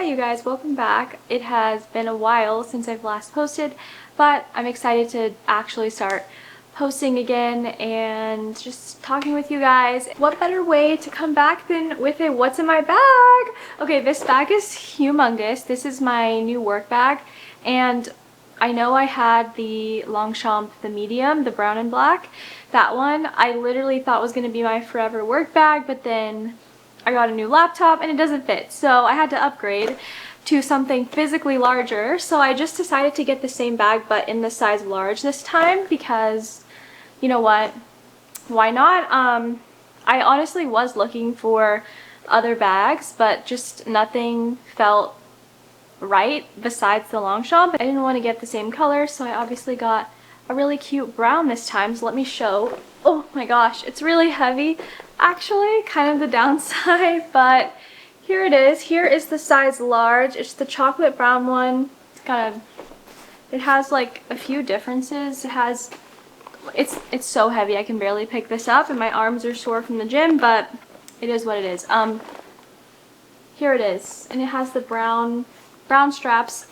Hi you guys, welcome back. It has been a while since I've last posted, but I'm excited to actually start posting again and just talking with you guys. What better way to come back than with a what's in my bag? Okay, this bag is humongous. This is my new work bag, and I know I had the Longchamp, the medium, the brown and black. That one I literally thought was going to be my forever work bag, but then I got a new laptop and it doesn't fit, so I had to upgrade to something physically larger. So I just decided to get the same bag but in the size large this time because, you know what, why not? I honestly was looking for other bags, but just nothing felt right besides the Longchamp. I didn't want to get the same color, so I obviously got a really cute brown this time. So let me show. Oh my gosh, it's really heavy. Actually, kind of the downside, but here it is. Here is the size large. It's the chocolate brown one. It has like a few differences. It's so heavy. I can barely pick this up and my arms are sore from the gym, but it is what it is. Here it is, and it has the brown straps,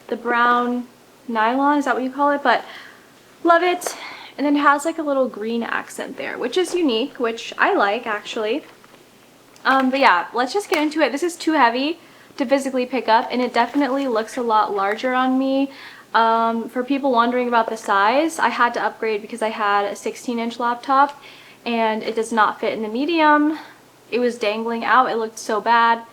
the brown nylon, is that what you call it? But love it. And then it has like a little green accent there, which is unique, which I like actually. But yeah, let's just get into it. This is too heavy to physically pick up, and it definitely looks a lot larger on me. For people wondering about the size, I had to upgrade because I had a 16-inch laptop and it does not fit in the medium. It was dangling out. It looked so bad.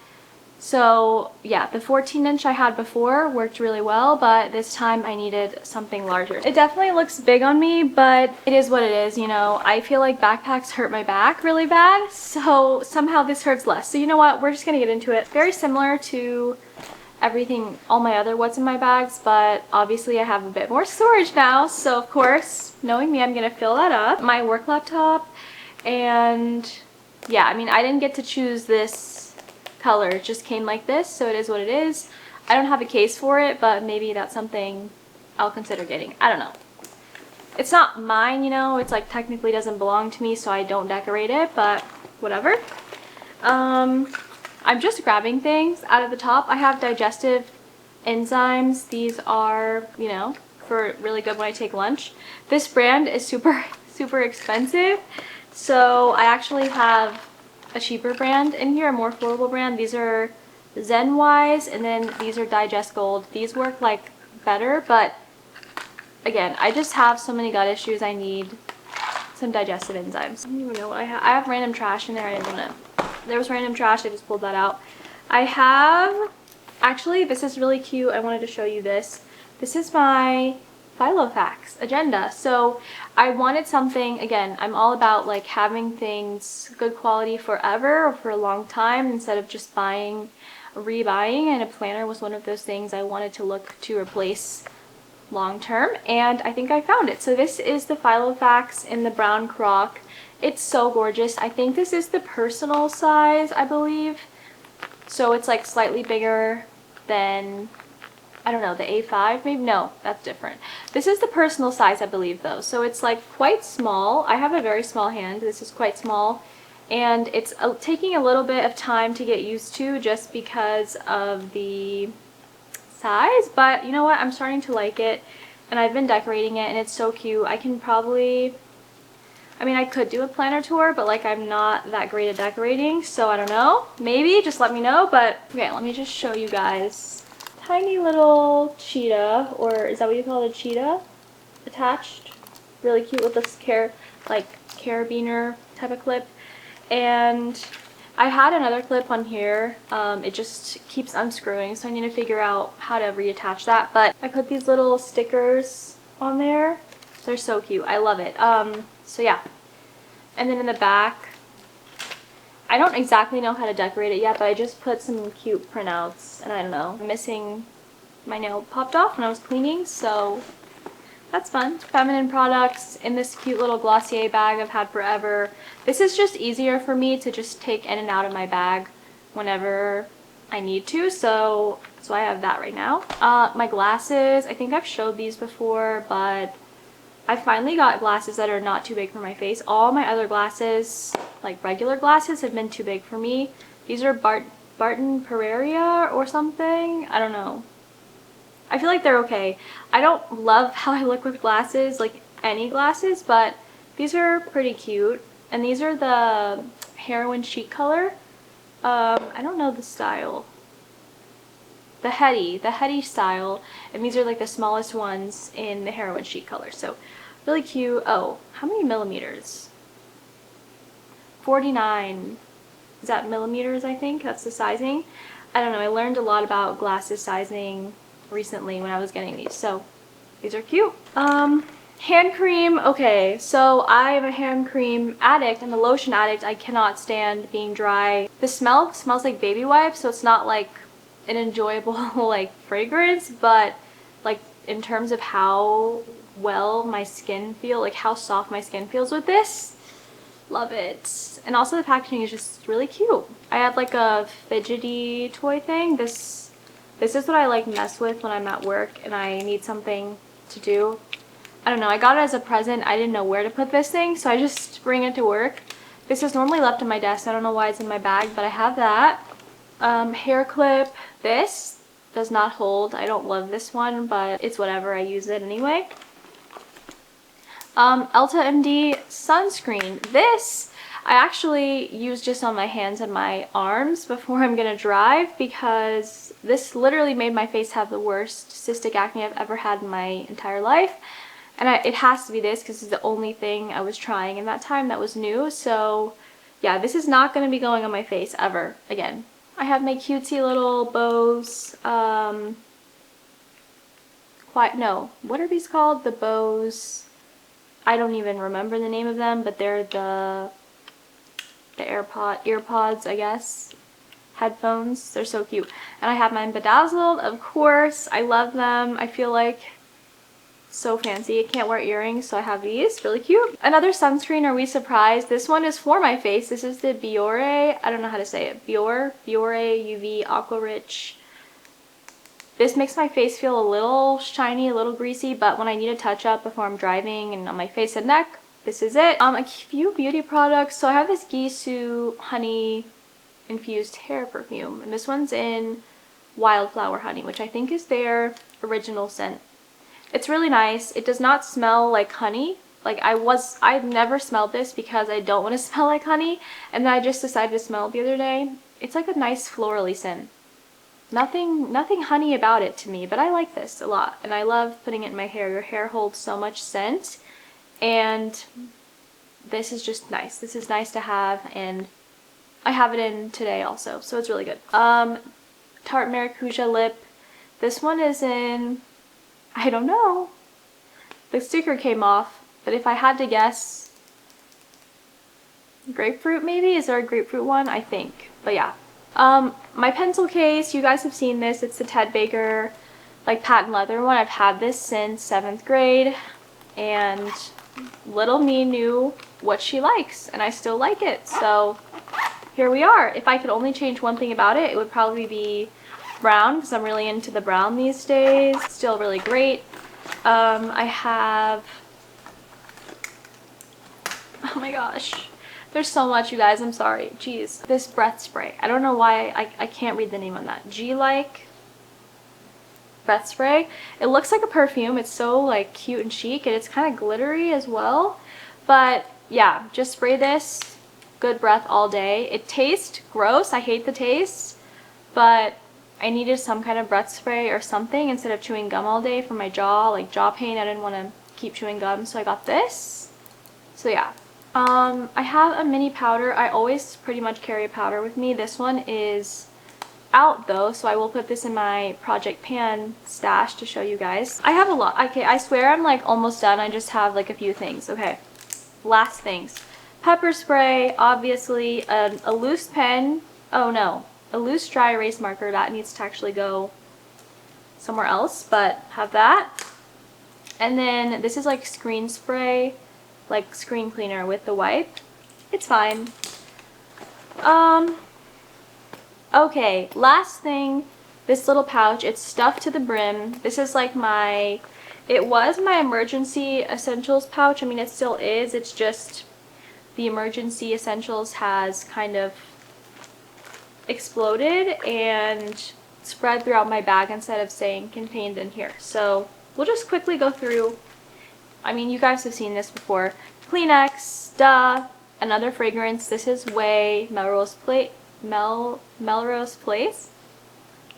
So yeah, the 14-inch I had before worked really well, but this time I needed something larger. It definitely looks big on me, but it is what it is, you know. I feel like backpacks hurt my back really bad, so somehow this hurts less. So you know what, we're just gonna get into it. Very similar to everything, all my other what's in my bags, but obviously I have a bit more storage now, so of course, knowing me, I'm gonna fill that up. My work laptop, and yeah, I mean, I didn't get to choose this color. It just came like this, so it is what it is. I don't have a case for it, but maybe that's something I'll consider getting. I don't know. It's not mine, you know. It's like technically doesn't belong to me, so I don't decorate it, but whatever. I'm just grabbing things out of the top. I have digestive enzymes. These are, you know, for really good when I take lunch. This brand is super expensive, so I actually have a cheaper brand in here, a more affordable brand. These are Zen-wise, and then these are Digest Gold. These work like better, but again, I just have so many gut issues. I need some digestive enzymes. I don't even know what I have. I have random trash in there. I didn't want to. There was random trash. I just pulled that out. I have, actually, this is really cute. I wanted to show you this. This is my Filofax agenda. So I wanted something, again, I'm all about like having things good quality forever or for a long time instead of just rebuying, and a planner was one of those things I wanted to look to replace long term, and I think I found it. So this is the Filofax in the brown croc. It's so gorgeous. I think this is the personal size, I believe. So it's like slightly bigger than, I don't know, the A5 maybe? No, that's different. This is the personal size, I believe, though. So it's like quite small. I have a very small hand. This is quite small. And it's taking a little bit of time to get used to just because of the size. But you know what? I'm starting to like it. And I've been decorating it, and it's so cute. I can probably, I mean, I could do a planner tour, but like I'm not that great at decorating. So I don't know. Maybe, just let me know. But okay, let me just show you guys. Tiny little cheetah, or is that what you call it, a cheetah, attached. Really cute with this carabiner type of clip. And I had another clip on here. It just keeps unscrewing, so I need to figure out how to reattach that. But I put these little stickers on there. They're so cute. I love it. So yeah. And then in the back, I don't exactly know how to decorate it yet, but I just put some cute printouts, and I don't know, missing, my nail popped off when I was cleaning, so that's fun. Feminine products in this cute little Glossier bag I've had forever. This is just easier for me to just take in and out of my bag whenever I need to, so I have that right now. My glasses, I think I've showed these before, but I finally got glasses that are not too big for my face. All my other glasses, like regular glasses, have been too big for me. These are Barton Pereira or something. I don't know. I feel like they're okay. I don't love how I look with glasses, like any glasses, but these are pretty cute. And these are the Heroin Chic color. I don't know the style. The Hetty style. And these are like the smallest ones in the Heroin Chic color. So really cute. Oh, how many millimeters? 49. Is that millimeters, I think? That's the sizing. I don't know. I learned a lot about glasses sizing recently when I was getting these. So these are cute. Hand cream. Okay, so I'm a hand cream addict and a lotion addict. I cannot stand being dry. The smell smells like baby wipes, so it's not like an enjoyable like fragrance, but like in terms of how well my skin feels, like how soft my skin feels with this, love it. And also the packaging is just really cute. I have like a fidgety toy thing. This is what I like mess with when I'm at work and I need something to do. I don't know, I got it as a present. I didn't know where to put this thing, so I just bring it to work. This is normally left on my desk. I don't know why it's in my bag, but I have that. Hair clip. This does not hold. I don't love this one, but it's whatever. I use it anyway. Elta MD sunscreen. This I actually use just on my hands and my arms before I'm gonna drive, because this literally made my face have the worst cystic acne I've ever had in my entire life. And it has to be this because it's the only thing I was trying in that time that was new. So yeah, this is not going to be going on my face ever again. I have my cutesy little bows. What are these called? The bows. I don't even remember the name of them, but they're the earpods, I guess. Headphones. They're so cute. And I have mine bedazzled, of course. I love them. I feel like so fancy. I can't wear earrings, so I have these. Really cute. Another sunscreen. Are we surprised? This one is for my face. This is the Biore. I don't know how to say it. Biore UV Aqua Rich. This makes my face feel a little shiny, a little greasy, but when I need a touch up before I'm driving and on my face and neck, this is it. A few beauty products. So I have this Gisou honey infused hair perfume, and this one's in Wildflower Honey, which I think is their original scent. It's really nice. It does not smell like honey. Like I've never smelled this because I don't want to smell like honey, and then I just decided to smell it the other day. It's like a nice florally scent. Nothing honey about it to me, but I like this a lot, and I love putting it in my hair. Your hair holds so much scent, and this is just nice. This is nice to have, and I have it in today also, so it's really good. Tarte Maracuja lip. This one is in, I don't know. The sticker came off, but if I had to guess, grapefruit maybe? Is there a grapefruit one? I think, but yeah. My pencil case, you guys have seen this. It's the Ted Baker, like patent leather one. I've had this since 7th grade, and little me knew what she likes, and I still like it. So here we are. If I could only change one thing about it, it would probably be brown, because I'm really into the brown these days. Still really great. I have, oh my gosh, there's so much, you guys. I'm sorry. Jeez. This breath spray. I don't know why I can't read the name on that. G-like breath spray. It looks like a perfume. It's so like cute and chic, and it's kind of glittery as well. But yeah, just spray this. Good breath all day. It tastes gross. I hate the taste, but I needed some kind of breath spray or something instead of chewing gum all day for my jaw, like jaw pain. I didn't want to keep chewing gum, so I got this. So yeah. I have a mini powder. I always pretty much carry a powder with me. This one is out though, so I will put this in my Project Pan stash to show you guys. I have a lot. Okay, I swear I'm like almost done. I just have like a few things. Okay, last things. Pepper spray, obviously, a loose pen. Oh no, a loose dry erase marker. That needs to actually go somewhere else, but have that. And then this is like screen spray, like screen cleaner with the wipe. It's fine. Okay, last thing, this little pouch. It's stuffed to the brim. This is like my, it was my emergency essentials pouch. I mean, it still is. It's just the emergency essentials has kind of exploded and spread throughout my bag instead of staying contained in here. So we'll just quickly go through. I mean, you guys have seen this before. Kleenex, duh. Another fragrance. This is Way Melrose Place.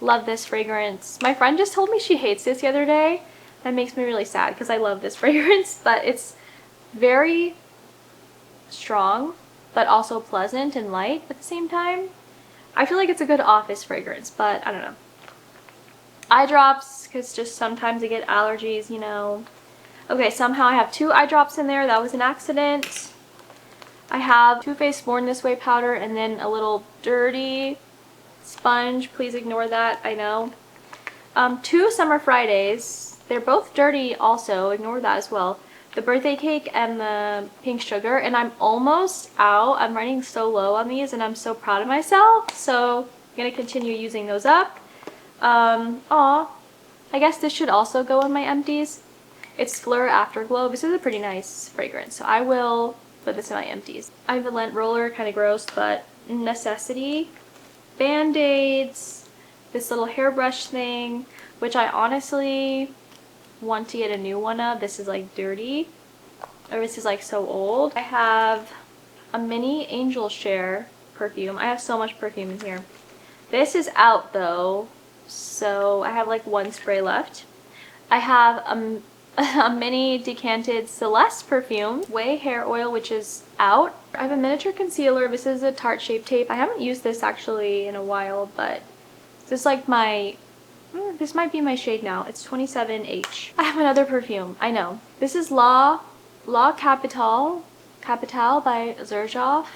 Love this fragrance. My friend just told me she hates this the other day. That makes me really sad because I love this fragrance, but it's very strong, but also pleasant and light at the same time. I feel like it's a good office fragrance, but I don't know. Eye drops, because just sometimes I get allergies, you know. Okay, somehow I have 2 eye drops in there. That was an accident. I have Too Faced Born This Way powder and then a little dirty sponge. Please ignore that, I know. 2 Summer Fridays. They're both dirty also. Ignore that as well. The birthday cake and the pink sugar, and I'm almost out. I'm running so low on these and I'm so proud of myself, so I'm gonna continue using those up. I guess this should also go in my empties. It's Fleur Afterglow. This is a pretty nice fragrance, so I will put this in my empties. I have a lint roller, kind of gross, but necessity. Band-aids, this little hairbrush thing, which I honestly want to get a new one of. This is like dirty, or this is like so old. I have a mini Angel Share perfume. I have so much perfume in here. This is out though, so I have like 1 spray left. I have a mini decanted Celeste perfume. Way hair oil, which is out. I have a miniature concealer. This is a Tarte Shape Tape. I haven't used this actually in a while, but this is like my this might be my shade now. It's 27H. I have another perfume. I know. This is La Capitale by Xerjoff.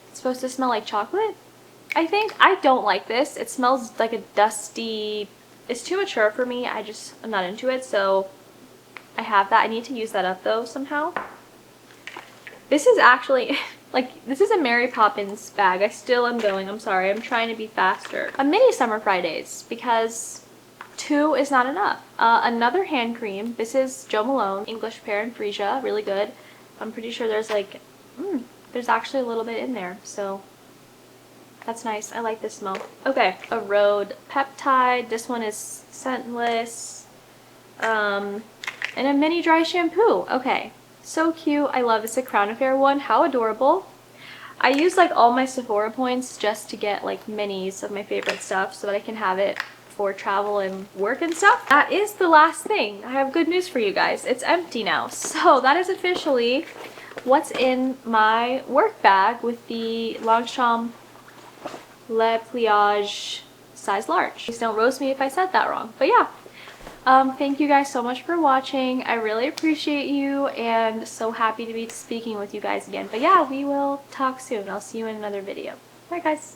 It's supposed to smell like chocolate, I think. I don't like this. It smells like a dusty... It's too mature for me. I'm not into it, so I have that. I need to use that up though somehow. This is actually... like, this is a Mary Poppins bag. I still am going. I'm sorry. I'm trying to be faster. A mini Summer Fridays, because 2 is not enough. Another hand cream. This is Jo Malone English Pear and Freesia. Really good. I'm pretty sure there's like... there's actually a little bit in there, so that's nice. I like this smell. Okay, a Rhode Peptide. This one is scentless. And a mini dry shampoo. Okay. So cute. I love this. A Crown Affair one. How adorable. I use like all my Sephora points just to get like minis of my favorite stuff so that I can have it for travel and work and stuff. That is the last thing. I have good news for you guys. It's empty now. So that is officially what's in my work bag with the Longchamp pliage size large. Please don't roast me if I said that wrong. But yeah. Thank you guys so much for watching. I really appreciate you and so happy to be speaking with you guys again. But yeah, we will talk soon. I'll see you in another video. Bye guys.